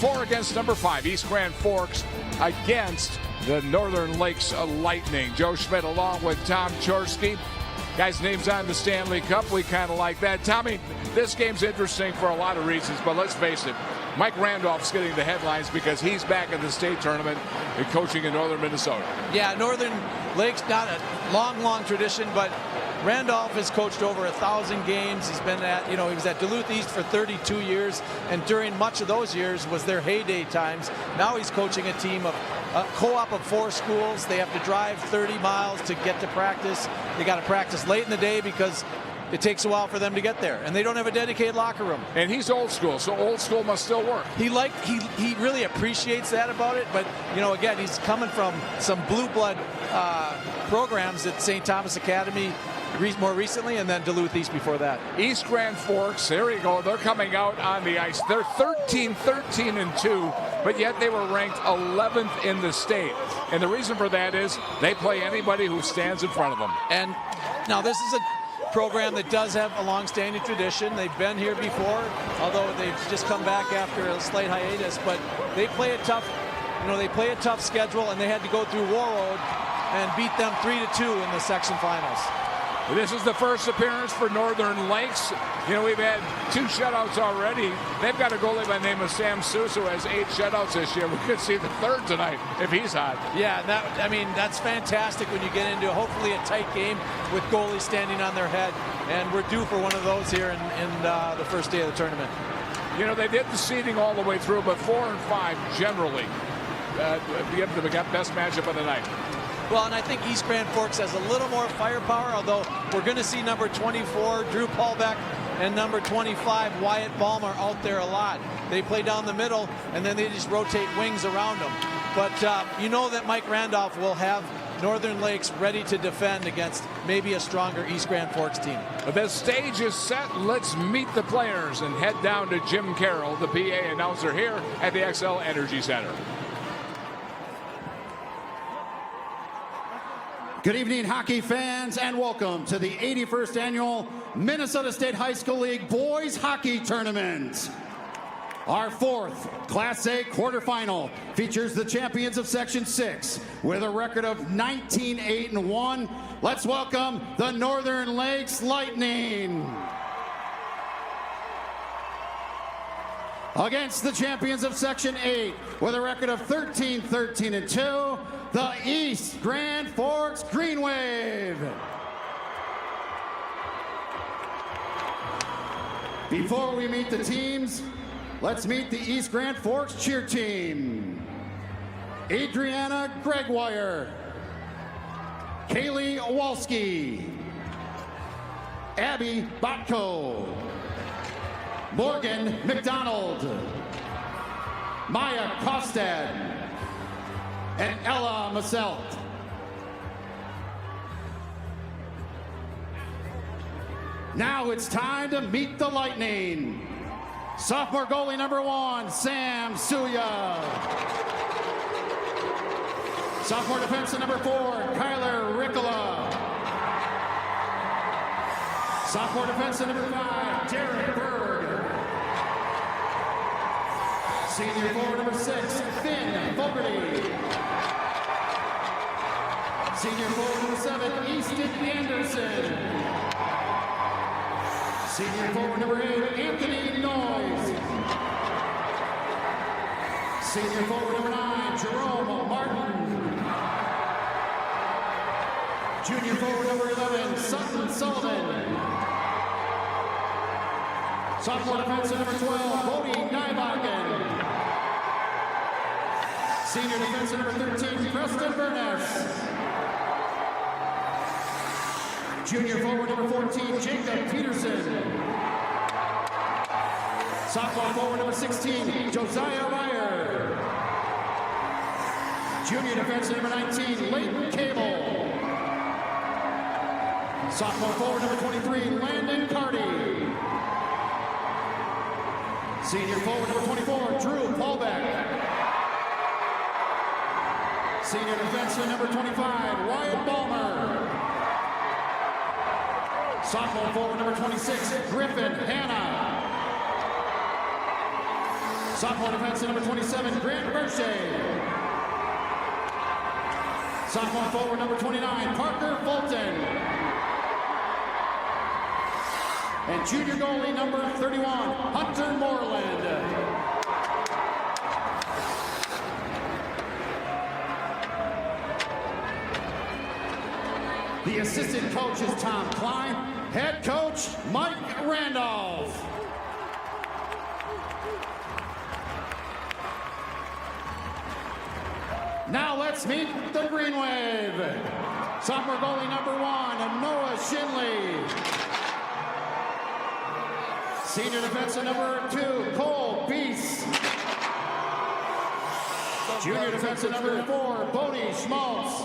4 against number 5, East Grand Forks against the Northern Lakes Lightning. Joe Schmidt along with Tom Chorsky. Guys' names on the Stanley Cup. We kind of like that. Tommy, this game's interesting for a lot of reasons, but let's face it, Mike Randolph's getting the headlines because he's back in the state tournament and coaching in northern Minnesota. Yeah, Northern Lakes, not a long tradition, but Randolph has coached over 1,000 games. He's been at, he was at Duluth East for 32 years, and during much of those years was their heyday times. Now he's coaching a team of a co-op of 4 schools. They have to drive 30 miles to get to practice. They got to practice late in the day because it takes a while for them to get there, and they don't have a dedicated locker room. And he's old school, so old school must still work. He really appreciates that about it, but again, he's coming from some blue blood programs at St. Thomas Academy more recently, and then Duluth East before that. East Grand Forks, there you go. They're coming out on the ice. They're 13-2, but yet they were ranked 11th in the state. And the reason for that is they play anybody who stands in front of them. And now this is a program that does have a long-standing tradition. They've been here before, although they've just come back after a slight hiatus. But they play a tough, they play a tough schedule, and they had to go through Warroad and beat them 3-2 in the section finals. This is the first appearance for Northern Lakes. We've had 2 shutouts already. They've got a goalie by the name of Sam Seuss who has 8 shutouts this year. We could see the 3rd tonight if he's hot. Yeah, that's fantastic when you get into hopefully a tight game with goalies standing on their head. And we're due for one of those here in the first day of the tournament. They did the seeding all the way through, but 4 and 5 generally give the best matchup of the night. Well, and I think East Grand Forks has a little more firepower, although we're going to see number 24, Drew Paulbeck, and number 25, Wyatt Ballmer, out there a lot. They play down the middle, and then they just rotate wings around them. But that Mike Randolph will have Northern Lakes ready to defend against maybe a stronger East Grand Forks team. The stage is set. Let's meet the players and head down to Jim Carroll, the PA announcer here at the XL Energy Center. Good evening, hockey fans, and welcome to the 81st Annual Minnesota State High School League Boys Hockey Tournament. Our 4th Class A quarterfinal features the champions of Section 6 with a record of 19-8-1. Let's welcome the Northern Lakes Lightning. Against the champions of Section 8 with a record of 13-13-2, the East Grand Forks Green Wave. Before we meet the teams, let's meet the East Grand Forks cheer team. Adriana Gregoire, Kaylee Walski, Abby Botko, Morgan McDonald, Maya Kostad, and Ella Maselt. Now it's time to meet the Lightning. Sophomore goalie number 1, Sam Suya. Sophomore defenseman number 4, Kyler Ricola. Sophomore defenseman number 5, Derek Berg. Senior forward number 6, Finn Fogarty. Senior forward number 7, Easton Anderson. Senior forward number 8, Anthony Noyes. Senior forward number 9, Jerome Martin. Junior forward number 11, Sutton Sullivan. Sophomore defenseman number 12, Bodie Nybakken. Senior defenseman number 13, Preston Burness. Junior forward number 14, Jacob Peterson. Sophomore forward number 16, Josiah Ryer. Junior defenseman number 19, Leighton Cable. Sophomore forward number 23, Landon Carty. Senior forward number 24, Drew Paulbeck. Senior defenseman number 25, Wyatt Ballmer. Sophomore forward number 26, Griffin Hanna. Sophomore defenseman number 27, Grant Berche. Sophomore forward number 29, Parker Fulton. And junior goalie number 31, Hunter Moreland. The assistant coach is Tom Klein. Head coach, Mike Randolph. Now let's meet the Green Wave. Sophomore goalie number 1, Noah Shinley. Senior defenseman number 2, Cole Beese. Junior defenseman number 4, Bodie Schmaltz.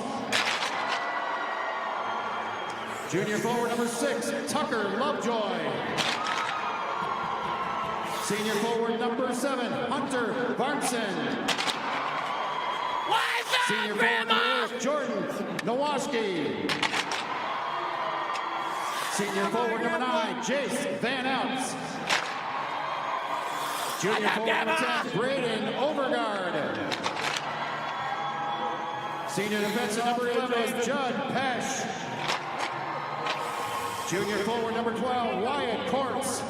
Junior forward number 6, Tucker Lovejoy. Senior forward number 7, Hunter Barnson. Senior forward number 8, Jordan Nowashki. Senior forward number 9, Jace Van Elps. Junior forward number 10, Braden Overgaard. Senior defensive number 11, Judd Pesh. Junior forward number 12, Wyatt Courts.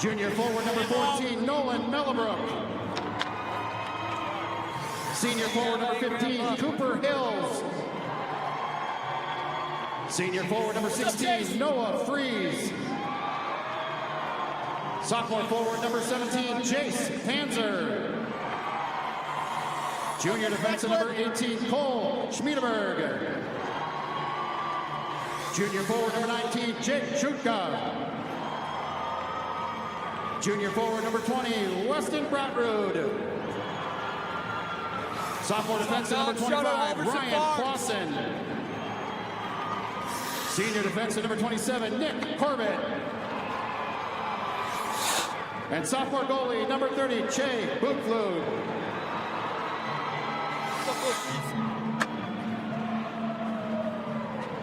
Junior forward number 14, Nolan Mellibrook. Senior forward number 15, Cooper Hills. Senior forward number 16, Noah Freeze. Sophomore forward number 17, Jace Panzer. Junior defensive number 18, Cole Schmiedeberg. Junior forward number 19, Jake Schutka. Junior forward number 20, Weston Bratrud. Sophomore defensive number 25, Ryan Clausen. Senior defensive number 27, Nick Corbett. And sophomore goalie number 30, Che Bootflug.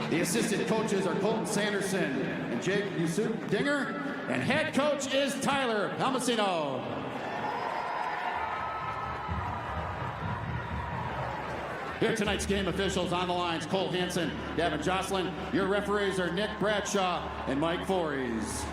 The assistant coaches are Colton Sanderson and Jake Yusuf Dinger. And head coach is Tyler Palmasino. Here tonight's game officials on the lines, Cole Hansen, Gavin Jocelyn. Your referees are Nick Bradshaw and Mike Voorhees.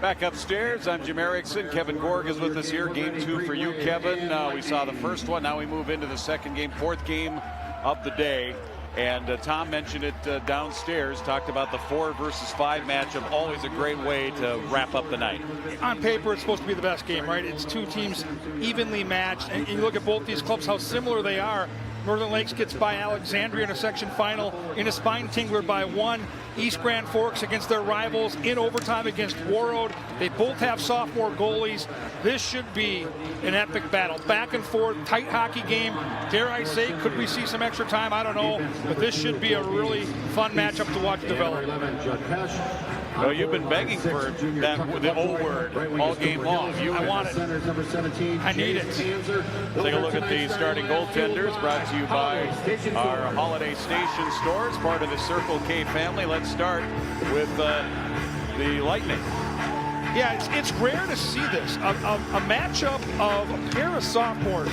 Back upstairs, I'm Jim Erickson. Kevin Gorg is with us here. Game 2 for you, Kevin. We saw the first one. Now we move into the second game, fourth game of the day. And Tom mentioned it downstairs, talked about the 4 versus 5 matchup. Always a great way to wrap up the night. On paper, it's supposed to be the best game, right? It's two teams evenly matched. And you look at both these clubs, how similar they are. Northern Lakes gets by Alexandria in a section final in a spine tingler by 1. East Grand Forks against their rivals in overtime against Warroad. They both have sophomore goalies. This should be an epic battle. Back and forth, tight hockey game. Dare I say, could we see some extra time? I don't know. But this should be a really fun matchup to watch develop. Well, you've been begging for that, the O word, all game long. I want it. I need it. Take a look at the starting goaltenders, brought to you by our Holiday Station stores, part of the Circle K family. Let's start with the Lightning. Yeah, it's rare to see this. A matchup of a pair of sophomores.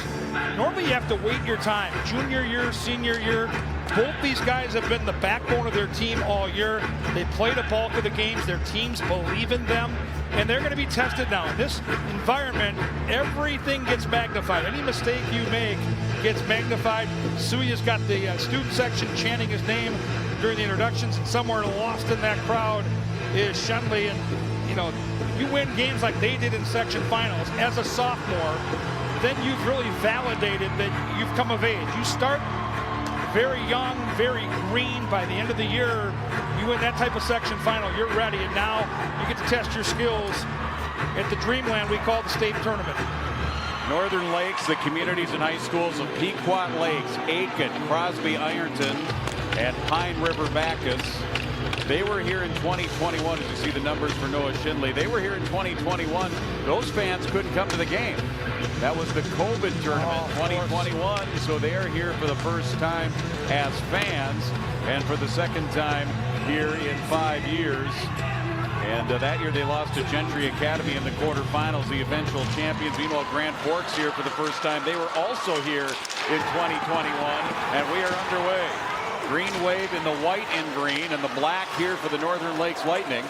Normally you have to wait your time. Junior year, senior year. Both these guys have been the backbone of their team all year. They played a bulk of the games. Their teams believe in them. And they're going to be tested now. In this environment, everything gets magnified. Any mistake you make gets magnified. Suya's got the student section chanting his name during the introductions. And somewhere lost in that crowd is Shenley. And, you know, you win games like they did in section finals as a sophomore, then you've really validated that you've come of age. You start very young, very green. By the end of the year, you win that type of section final, you're ready. And now you get to test your skills at the dreamland we call the state tournament. Northern Lakes, the communities and high schools of Pequot Lakes, Aiken, Crosby, Ironton, and Pine River Bacchus. They were here in 2021, as you see the numbers for Noah Shinley. They were here in 2021. Those fans couldn't come to the game. That was the COVID tournament 2021, so they are here for the first time as fans and for the second time here in 5 years. And that year they lost to Gentry Academy in the quarterfinals, the eventual champions. Meanwhile, Grand Forks here for the first time. They were also here in 2021, and we are underway. Green Wave in the white and green, and the black here for the Northern Lakes Lightning.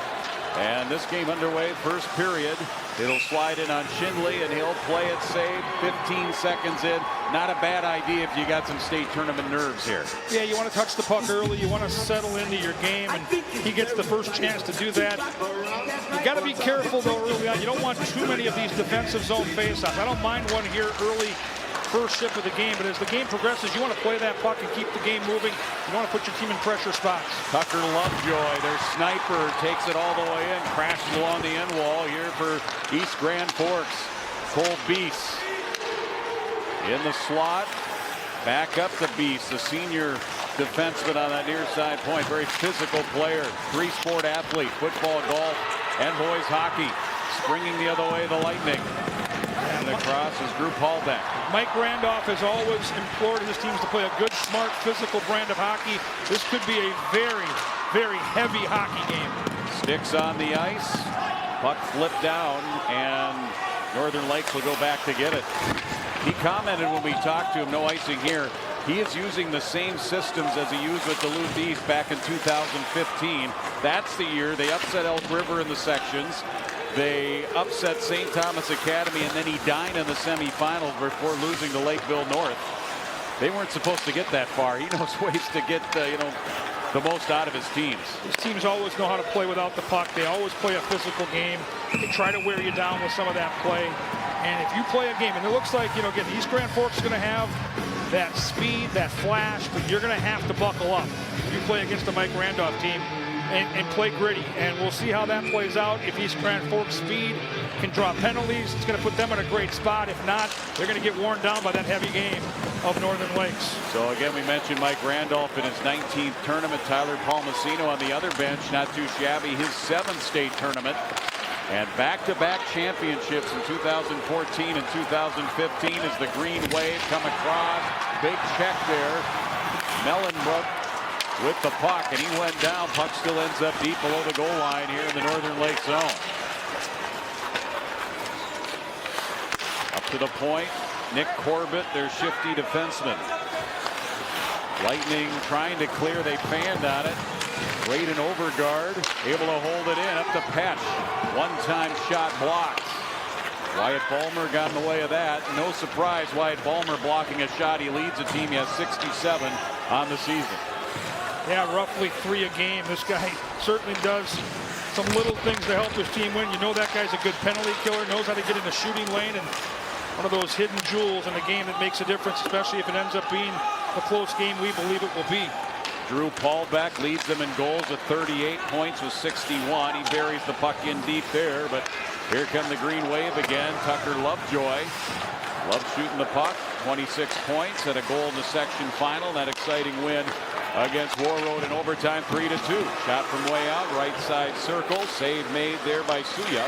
And this game underway, first period. It'll slide in on Schindley, and he'll play it safe. 15 seconds in. Not a bad idea if you got some state tournament nerves here. Yeah, you want to touch the puck early. You want to settle into your game, and he gets the first chance to do that. You got to be careful, though, early on. You don't want too many of these defensive zone faceoffs. I don't mind one here early, first shift of the game, but as the game progresses, you want to play that puck and keep the game moving. You want to put your team in pressure spots. Tucker Lovejoy, their sniper, takes it all the way in, crashes along the end wall here for East Grand Forks. Cole Beast in the slot. Back up to Beast, the senior defenseman on that near side point. Very physical player, three-sport athlete, football, golf, and boys hockey. Springing the other way, the Lightning. And across is Drew Paulbeck. Mike Randolph has always implored his teams to play a good, smart, physical brand of hockey. This could be a very, very heavy hockey game. Sticks on the ice. Puck flipped down, and Northern Lakes will go back to get it. He commented when we talked to him, no icing here. He is using the same systems as he used with Duluth East back in 2015. That's the year they upset Elk River in the sections. They upset St. Thomas Academy, and then he dined in the semifinals before losing to Lakeville North. They weren't supposed to get that far. He knows ways to get the most out of his teams. His teams always know how to play without the puck. They always play a physical game. They try to wear you down with some of that play. And if you play a game, and it looks like, again, East Grand Forks is going to have that speed, that flash, but you're going to have to buckle up if you play against the Mike Randolph team. And play gritty, and we'll see how that plays out. If East Grand Forks speed can draw penalties, it's going to put them in a great spot. If not, they're going to get worn down by that heavy game of Northern Lakes. So again, we mentioned Mike Randolph in his 19th tournament. Tyler Palmasino on the other bench, not too shabby, his 7th state tournament. And back-to-back championships in 2014 and 2015 as the Green Wave come across. Big check there. Mellenbrook with the puck, and he went down. Puck still ends up deep below the goal line here in the Northern Lake zone. Up to the point, Nick Corbett, their shifty defenseman. Lightning trying to clear, they fanned on it. Braden Overgaard able to hold it in, up to Petch. One-time shot blocked. Wyatt Ballmer got in the way of that. No surprise, Wyatt Ballmer blocking a shot. He leads the team. He has 67 on the season. Yeah, roughly 3 a game. This guy certainly does some little things to help his team win. You know that guy's a good penalty killer, knows how to get in the shooting lane, and one of those hidden jewels in the game that makes a difference, especially if it ends up being a close game we believe it will be. Drew Paulbeck leads them in goals with 38 points with 61. He buries the puck in deep there, but here come the Green Wave again. Tucker Lovejoy. Love shooting the puck. 26 points and a goal in the section final. That exciting win against Warroad in overtime, 3-2. Shot from way out, right side circle. Save made there by Suya,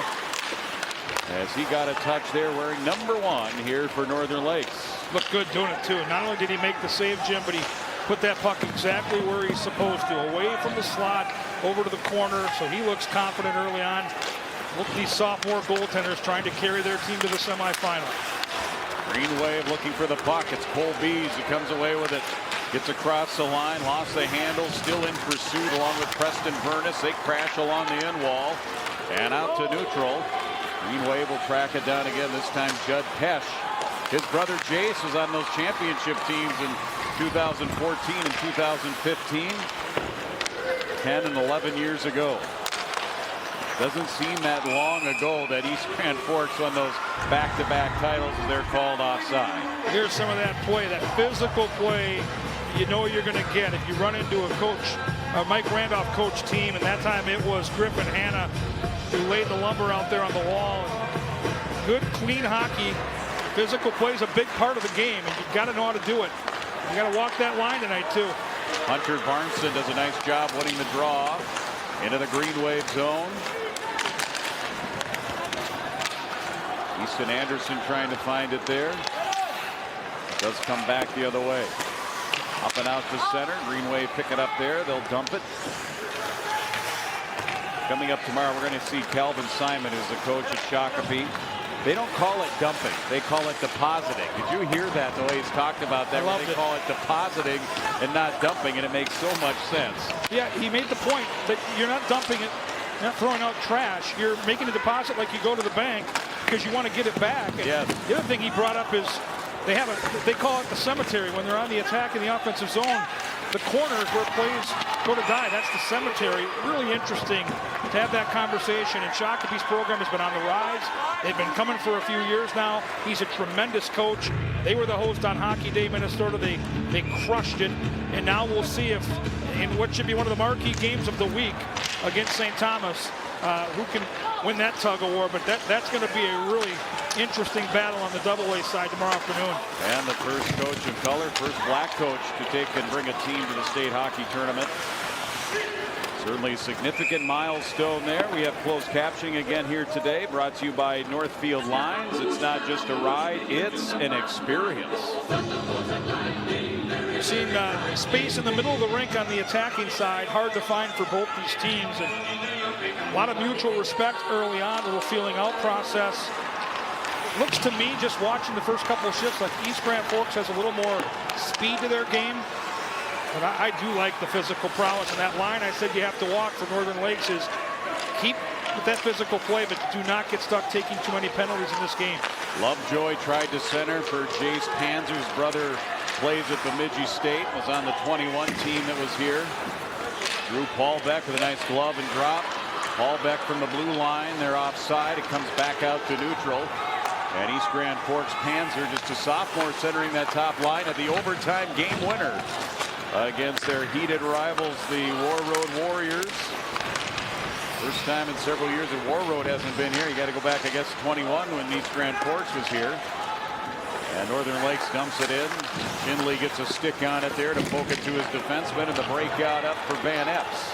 as he got a touch there wearing number 1 here for Northern Lakes. Looked good doing it too. Not only did he make the save, Jim, but he put that puck exactly where he's supposed to, away from the slot, over to the corner, so he looks confident early on. Look at these sophomore goaltenders trying to carry their team to the semifinal. Green Wave looking for the puck. It's Cole Bees who comes away with it. Gets across the line, lost the handle, still in pursuit along with Preston Vernus. They crash along the end wall and out to neutral. Green Wave will track it down again, this time Judd Pesch. His brother Jace was on those championship teams in 2014 and 2015. 10 and 11 years ago. Doesn't seem that long ago that East Grand Forks won those back-to-back titles, as they're called offside. Here's some of that play, that physical play you know you're going to get if you run into a Mike Randolph coach team, and that time it was Griffin Hanna who laid the lumber out there on the wall. Good, clean hockey. Physical play is a big part of the game, and you've got to know how to do it. You got to walk that line tonight, too. Hunter Barnson does a nice job winning the draw into the Green Wave zone. Easton Anderson trying to find it there. Does come back the other way. Up and out to center. Green Wave pick it up there. They'll dump it. Coming up tomorrow, we're going to see Calvin Simon, who's the coach at Shakopee. They don't call it dumping. They call it depositing. Did you hear that, the way he's talked about that? They call it depositing and not dumping, and it makes so much sense. Yeah, he made the point that you're not dumping it, not throwing out trash. You're making a deposit like you go to the bank because you want to get it back. And yes. The other thing he brought up is they call it the cemetery when they're on the attack in the offensive zone. The corners where plays go to die, that's the cemetery. Really interesting to have that conversation. And Shakopee's program has been on the rise. They've been coming for a few years now. He's a tremendous coach. They were the host on Hockey Day Minnesota. They crushed it. And now we'll see if, in what should be one of the marquee games of the week against St. Thomas, who can win that tug of war. But that's going to be a really interesting battle on the AA side tomorrow afternoon. And the first coach in color, first black coach to take and bring a team to the state hockey tournament. Certainly a significant milestone there. We have closed captioning again here today, brought to you by Northfield Lines. It's not just a ride, it's an experience. You're seeing space in the middle of the rink on the attacking side, hard to find for both these teams. And a lot of mutual respect early on, a little feeling out process. Looks to me, just watching the first couple of shifts, like East Grand Forks has a little more speed to their game. But I do like the physical prowess. And that line I said you have to walk for Northern Lakes is keep with that physical play, but do not get stuck taking too many penalties in this game. Lovejoy tried to center for Jace Panzer's brother, plays at Bemidji State, was on the 21 team that was here. Drew Paulbeck with a nice glove and drop. Paulbeck from the blue line, they're offside. It comes back out to neutral. And East Grand Forks Panzer, just a sophomore, centering that top line at the overtime game winner against their heated rivals, the War Road Warriors. First time in several years that War Road hasn't been here. You got to go back, I guess, 21 when East Grand Forks was here. And Northern Lakes dumps it in. Schindley gets a stick on it there to poke it to his defenseman, and the breakout up for Van Epps.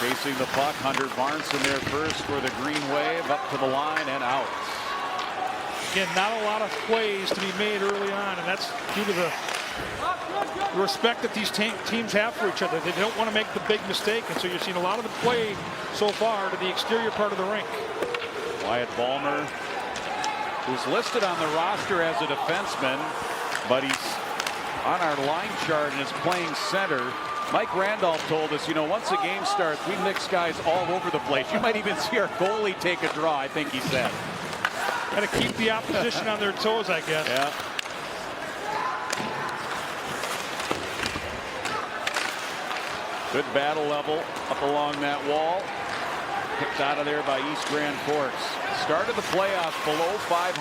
Chasing the puck, Hunter Barnson there first for the Green Wave, up to the line and out. Again, not a lot of plays to be made early on, and that's due to the respect that these teams have for each other. They don't want to make the big mistake, and so you're seeing a lot of the play so far to the exterior part of the rink. Wyatt Ballmer, who's listed on the roster as a defenseman, but he's on our line chart and is playing center. Mike Randolph told us, you know, once the game starts, we mix guys all over the place. You might even see our goalie take a draw, I think he said. Got to keep the opposition on their toes, I guess. Yeah. Good battle level up along that wall. Picked out of there by East Grand Forks. Started the playoffs below 500.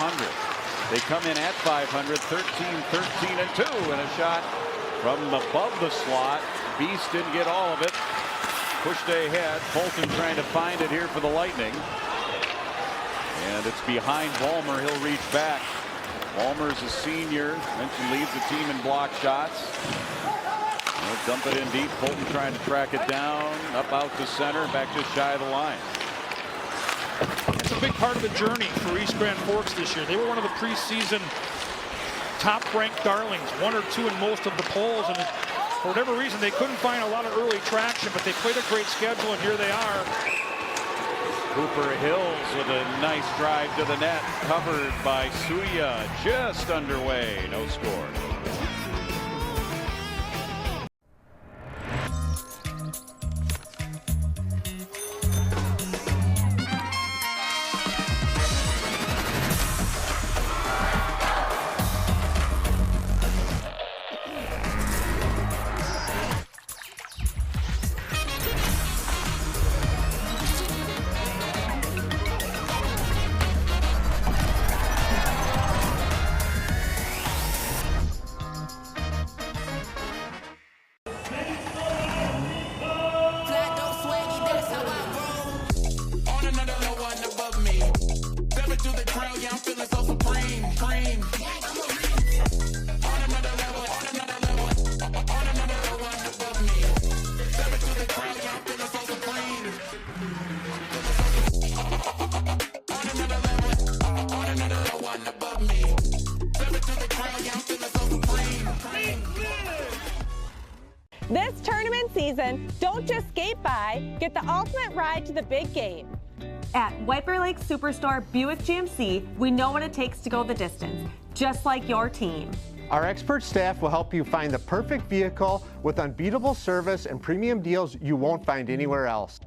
They come in at 500, 13-13-2, and a shot from above the slot. Beast didn't get all of it. Pushed ahead. Fulton trying to find it here for the Lightning. And it's behind Ballmer. He'll reach back. Ballmer's a senior. Mentioned leads the team in block shots. They'll dump it in deep. Fulton trying to track it down. Up out to center. Back just shy of the line. It's a big part of the journey for East Grand Forks this year. They were one of the preseason top-ranked darlings, 1 or 2 in most of the polls, and for whatever reason they couldn't find a lot of early traction, but they played a great schedule, and here they are. Cooper Hills with a nice drive to the net, covered by Suya, just underway, no score. season, don't just skate by, get the ultimate ride to the big game. At White Bear Lake Superstore Buick GMC, we know what it takes to go the distance, just like your team. Our expert staff will help you find the perfect vehicle with unbeatable service and premium deals you won't find anywhere else.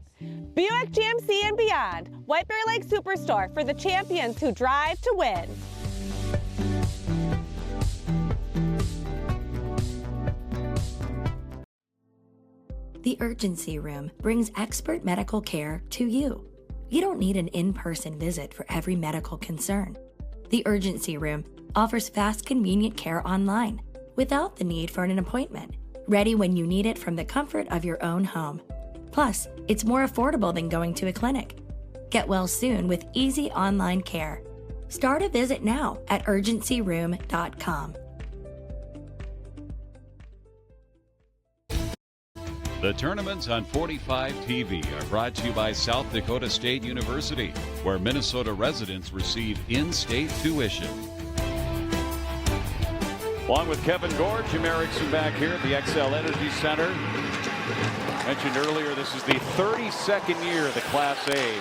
Buick GMC and beyond, White Bear Lake Superstore for the champions who drive to win. The Urgency Room brings expert medical care to you. You don't need an in-person visit for every medical concern. The Urgency Room offers fast, convenient care online without the need for an appointment, ready when you need it from the comfort of your own home. Plus, it's more affordable than going to a clinic. Get well soon with easy online care. Start a visit now at urgencyroom.com. The tournaments on 45 TV are brought to you by South Dakota State University, where Minnesota residents receive in-state tuition. Along with Kevin Gore, Jim Erickson back here at the XL Energy Center. Mentioned earlier, this is the 32nd year of the Class A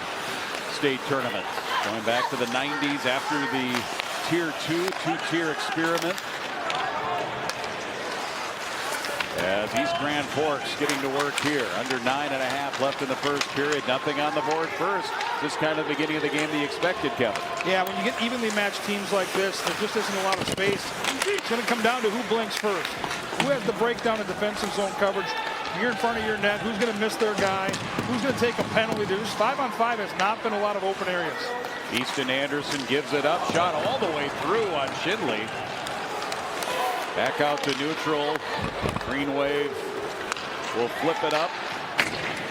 state tournament. Going back to the 90s after the Tier 2, two-tier experiment. As East Grand Forks getting to work here. Under 9.5 left in the first period. Nothing on the board first. Just kind of the beginning of the game that you expected, Kevin. Yeah, when you get evenly matched teams like this, there just isn't a lot of space. It's going to come down to who blinks first. Who has the breakdown in defensive zone coverage? You're in front of your net. Who's going to miss their guy? Who's going to take a penalty? There's 5-on-5 has not been a lot of open areas. Easton Anderson gives it up. Shot all the way through on Schindley. Back out to neutral. Green Wave will flip it up.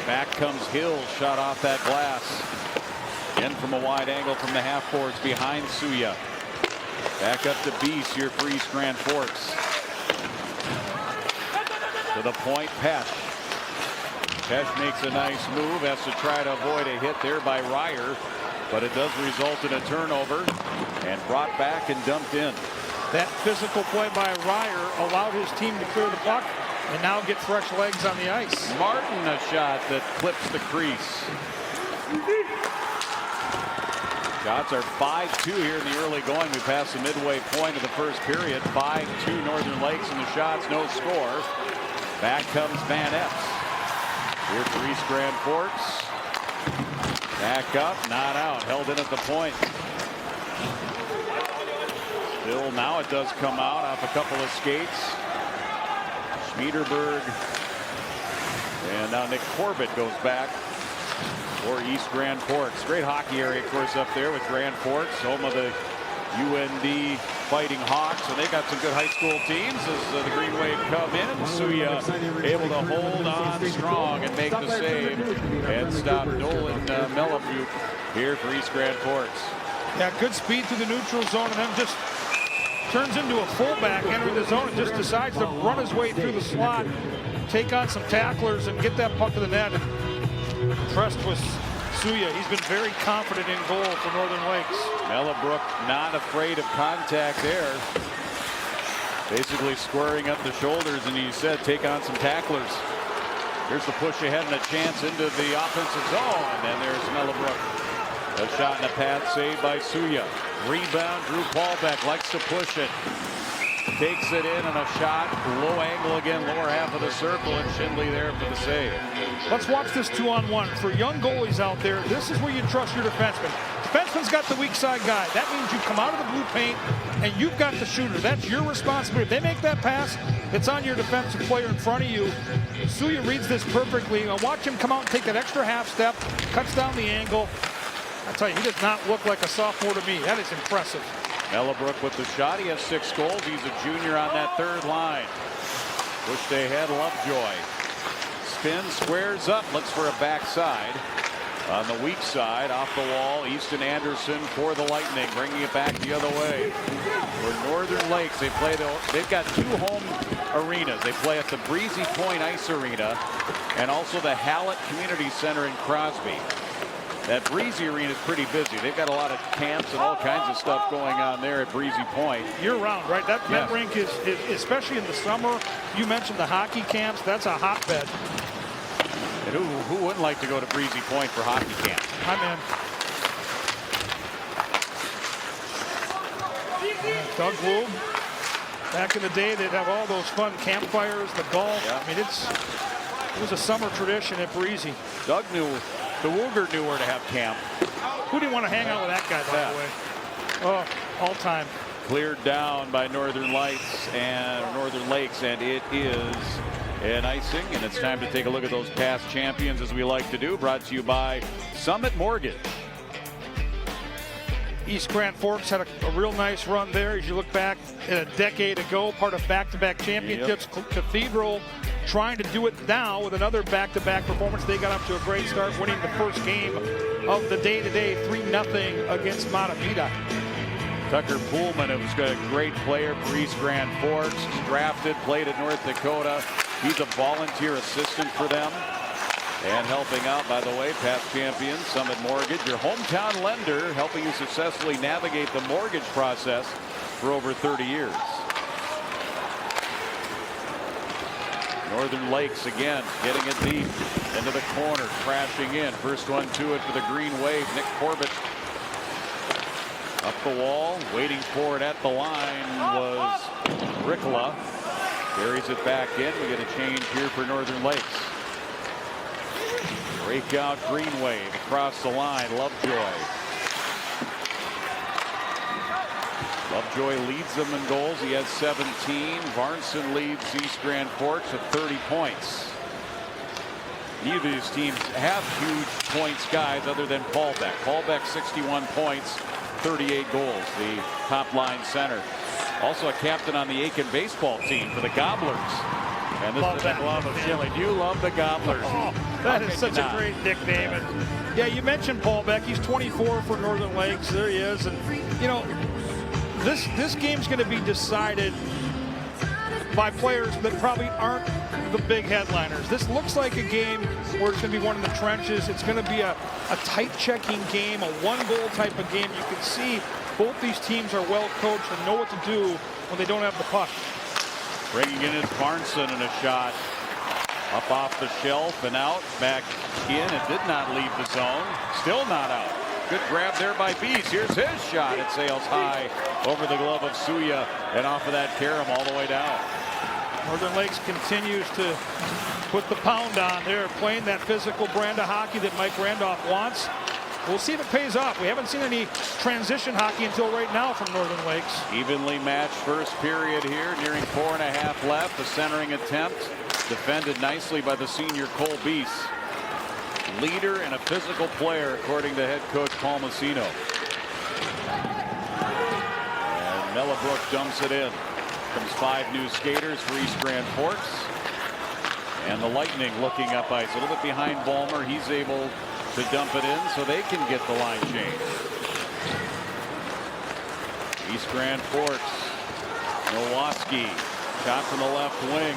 Back comes Hill. Shot off that glass. Again from a wide angle from the half boards behind Suya. Back up to Beast here for East Grand Forks. To the point, Pesh. Pesh makes a nice move. Has to try to avoid a hit there by Ryer. But it does result in a turnover. And brought back and dumped in. That physical play by Ryer allowed his team to clear the puck and now get fresh legs on the ice. Martin, a shot that clips the crease. Shots are 5-2 here in the early going. We pass the midway point of the first period. 5-2 Northern Lakes in the shots, no score. Back comes Van Epps. Here for East Grand Forks. Back up, not out, held in at the point. Still, now it does come out off a couple of skates. Schmiederberg. And now Nick Corbett goes back for East Grand Forks. Great hockey area, of course, up there with Grand Forks, home of the UND Fighting Hawks. And they got some good high school teams as the Green Wave come in. Suya able to hold on strong and make the save and stop Nolan Melifute here for East Grand Forks. Yeah, good speed through the neutral zone and then just turns into a fullback entering the zone and just decides to run his way through the slot, take on some tacklers and get that puck to the net. And impressed with Suya. He's been very confident in goal for Northern Lakes. Mellibrook not afraid of contact there. Basically squaring up the shoulders, and he said take on some tacklers. Here's the push ahead and a chance into the offensive zone. And then there's Mellibrook. A shot and a pad saved by Suya. Rebound, Drew Paulbeck likes to push it. Takes it in and a shot. Low angle again, lower half of the circle, and Schindley there for the save. Let's watch this 2-on-1. For young goalies out there, this is where you trust your defenseman. Defenseman's got the weak side guy. That means you come out of the blue paint and you've got the shooter. That's your responsibility. If they make that pass, it's on your defensive player in front of you. Suya reads this perfectly. Now watch him come out and take that extra half step, cuts down the angle. I tell you, he does not look like a sophomore to me. That is impressive. Mellibrook with the shot. He has 6 goals. He's a junior on that third line. Pushed ahead, Lovejoy. Spin, squares up, looks for a backside. On the weak side, off the wall, Easton Anderson for the Lightning, bringing it back the other way. For Northern Lakes, they've got 2 home arenas. They play at the Breezy Point Ice Arena and also the Hallett Community Center in Crosby. That Breezy Arena is pretty busy. They've got a lot of camps and all kinds of stuff going on there at Breezy Point. Year round, right? That rink is, especially in the summer, you mentioned the hockey camps, that's a hotbed. And who wouldn't like to go to Breezy Point for hockey camp? I'm in. Doug Woog. Back in the day, they'd have all those fun campfires, the golf. Yeah. I mean, it was a summer tradition at Breezy. Doug knew, the Wooger knew where to have camp. Who do you want to hang out with that guy, by the way? Oh, all time. Cleared down by Northern Lakes, and it is an icing, and it's time to take a look at those past champions, as we like to do. Brought to you by Summit Mortgage. East Grand Forks had a real nice run there as you look back a decade ago, part of back-to-back championships. Yep. Cathedral trying to do it now with another back-to-back performance. They got up to a great start, winning the first game of the day today, 3-0 against Mattavita. Tucker Pullman, who was a great player for East Grand Forks, drafted, played at North Dakota. He's a volunteer assistant for them. And helping out, by the way, past champions, Summit Mortgage, your hometown lender, helping you successfully navigate the mortgage process for over 30 years. Northern Lakes again, getting it deep into the corner, crashing in. First one to it for the Green Wave. Nick Corbett up the wall, waiting for it at the line was Ricola. Carries it back in. We get a change here for Northern Lakes. Breakout Green Wave across the line. Lovejoy. Lovejoy leads them in goals. He has 17. Varnson leads East Grand Forks at 30 points. Neither of these teams have huge points guys other than Paul Beck. Paul Beck 61 points, 38 goals, the top line center. Also a captain on the Aiken baseball team for the Gobblers. And this is the glove of Shelley. Do you love the Gobblers? Oh, that is such a great nickname. And yeah, you mentioned Paul Beck. He's 24 for Northern Lakes. There he is. And you know, this game's going to be decided by players that probably aren't the big headliners. This looks like a game where it's going to be one of the trenches. It's going to be a tight checking game, a one-goal type of game. You can see both these teams are well coached and know what to do when they don't have the puck. Bringing in is Barnson, and a shot up off the shelf and out, back in. It did not leave the zone. Still not out. Good grab there by Bees. Here's his shot. It sails high over the glove of Suya and off of that carom all the way down. Northern Lakes continues to put the pound on. They're playing that physical brand of hockey that Mike Randolph wants. We'll see if it pays off. We haven't seen any transition hockey until right now from Northern Lakes. Evenly matched first period here, nearing 4.5 left. The centering attempt defended nicely by the senior Cole Beese. Leader and a physical player, according to head coach Paul Messino. And Mellabrook dumps it in. Comes 5 new skaters for East Grand Forks. And the Lightning looking up ice. A little bit behind Ballmer. He's able to dump it in so they can get the line change. East Grand Forks. Nowaski. Shot from the left wing.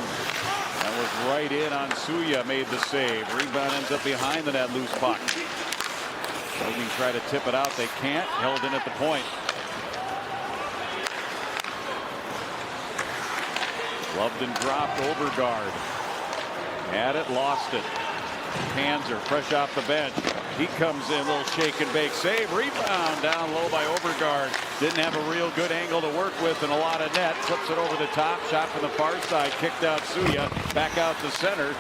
That was right in on Suya. Made the save. Rebound ends up behind the net. Loose puck. Lightning try to tip it out. They can't. Held in at the point. Loveton dropped. Overguard. Had it. Lost it. Panzer fresh off the bench. He comes in, little shake and bake save. Rebound down low by Overguard. Didn't have a real good angle to work with and a lot of net. Flips it over the top. Shot from the far side. Kicked out Suya. Back out to center.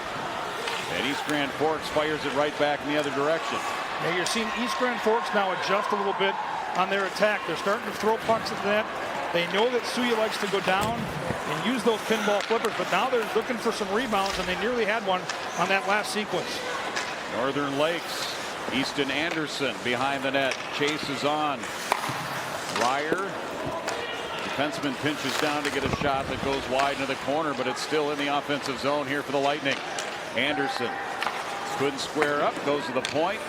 And East Grand Forks fires it right back in the other direction. Now you're seeing East Grand Forks now adjust a little bit on their attack. They're starting to throw pucks at the net. They know that Suya likes to go down and use those pinball flippers, but now they're looking for some rebounds, and they nearly had one on that last sequence. Northern Lakes, Easton Anderson behind the net, chases on. Ryer, defenseman pinches down to get a shot that goes wide into the corner, but it's still in the offensive zone here for the Lightning. Anderson couldn't square up, goes to the point.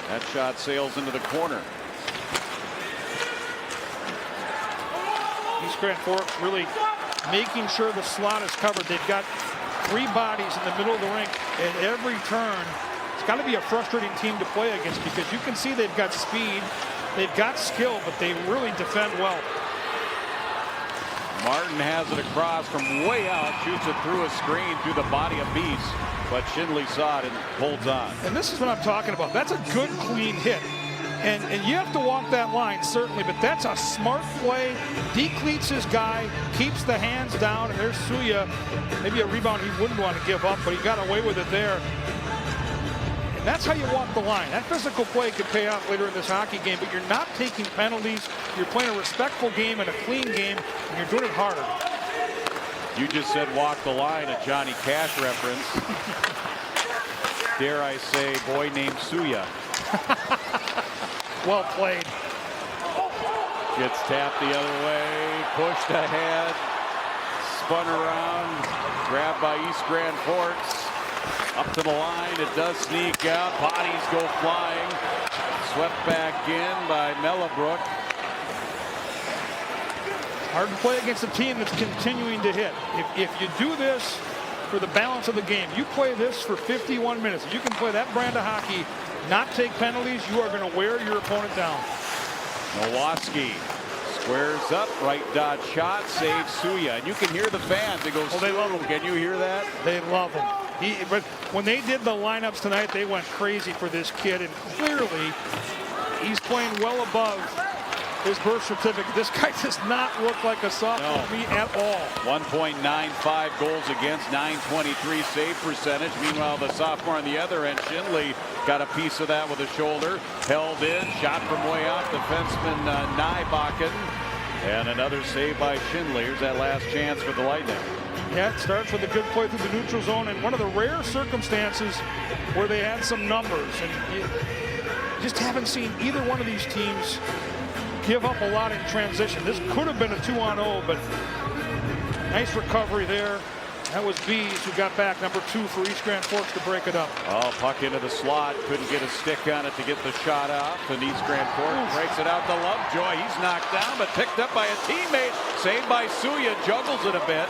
That shot sails into the corner. East Grand Forks really making sure the slot is covered. They've got 3 bodies in the middle of the rink at every turn. It's got to be a frustrating team to play against because you can see they've got speed, they've got skill, but they really defend well. Martin has it across from way out, shoots it through a screen through the body of Beast, but Schindele saw it and holds on. And this is what I'm talking about. That's a good, clean hit. And you have to walk that line, certainly, but that's a smart play. Decleats his guy, keeps the hands down, and there's Suya. Maybe a rebound he wouldn't want to give up, but he got away with it there. And that's how you walk the line. That physical play could pay off later in this hockey game, but you're not taking penalties. You're playing a respectful game and a clean game, and you're doing it harder. You just said walk the line, a Johnny Cash reference. Dare I say, boy named Suya. Well played. Gets tapped the other way, pushed ahead, spun around, grabbed by East Grand Forks. Up to the line, it does sneak out, bodies go flying. Swept back in by Mellebrook. Hard to play against a team that's continuing to hit. If you do this for the balance of the game, you play this for 51 minutes. If you can play that brand of hockey, not take penalties, you are going to wear your opponent down. Nowaski squares up, right dot shot, saves Suya. And you can hear the fans. It goes, they love him. Can you hear that? They love him. But when they did the lineups tonight, they went crazy for this kid. And clearly, he's playing well above his birth certificate. This guy does not look like a sophomore to me at all. 1.95 goals against, 923 save percentage. Meanwhile, the sophomore on the other end, Schindele, got a piece of that with a shoulder. Held in, shot from way out, defenseman Nybakken. And another save by Schindele. Here's that last chance for the Lightning. Yeah, it starts with a good play through the neutral zone, and one of the rare circumstances where they had some numbers. And you just haven't seen either one of these teams give up a lot in transition. This could have been a 2-on-0, but nice recovery there. That was Bees who got back number 2 for East Grand Forks to break it up. Oh, puck into the slot. Couldn't get a stick on it to get the shot off. And East Grand Forks breaks it out to Lovejoy. He's knocked down, but picked up by a teammate. Saved by Suya. Juggles it a bit.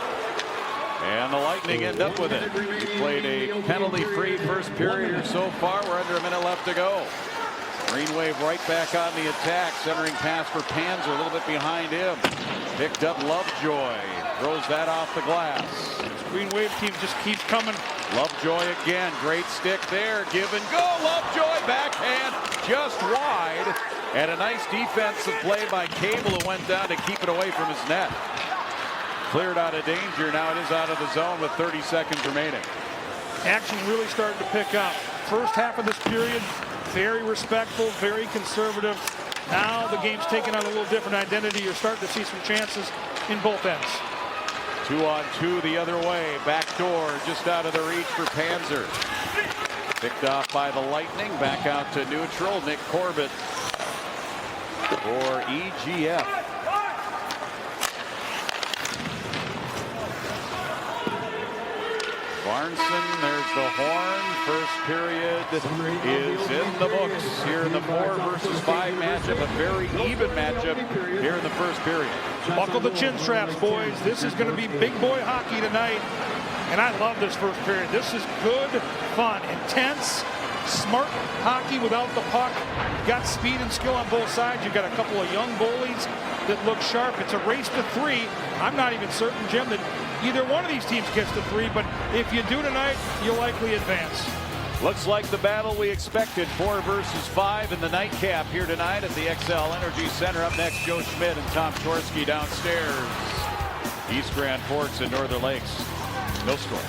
And the Lightning end up with it. We played a penalty-free first period or so far. We're under a minute left to go. Green Wave right back on the attack. Centering pass for Panzer, a little bit behind him. Picked up Lovejoy. Throws that off the glass. This Green Wave team just keeps coming. Lovejoy again. Great stick there. Give and go. Lovejoy backhand just wide. And a nice defensive play by Cable, who went down to keep it away from his net. Cleared out of danger. Now it is out of the zone with 30 seconds remaining. Action really started to pick up. First half of this period, very respectful, very conservative. Now the game's taking on a little different identity. You're starting to see some chances in both ends. 2-on-2 the other way. Back door just out of the reach for Panzer. Picked off by the Lightning. Back out to neutral. Nick Corbett for EGF. Barnson, there's the horn. First period is in the books here in the 4-versus-5 matchup. A very even matchup here in the first period. Buckle the chin straps, boys. This is going to be big boy hockey tonight. And I love this first period. This is good, fun, intense, smart hockey without the puck. Got speed and skill on both sides. You've got a couple of young goalies that look sharp. It's a race to 3. I'm not even certain, Jim, that either one of these teams gets to 3, but if you do tonight, you'll likely advance. Looks like the battle we expected, 4-versus-5 in the nightcap here tonight at the XL Energy Center. Up next, Joe Schmidt and Tom Chorsky downstairs. East Grand Forks and Northern Lakes. No score.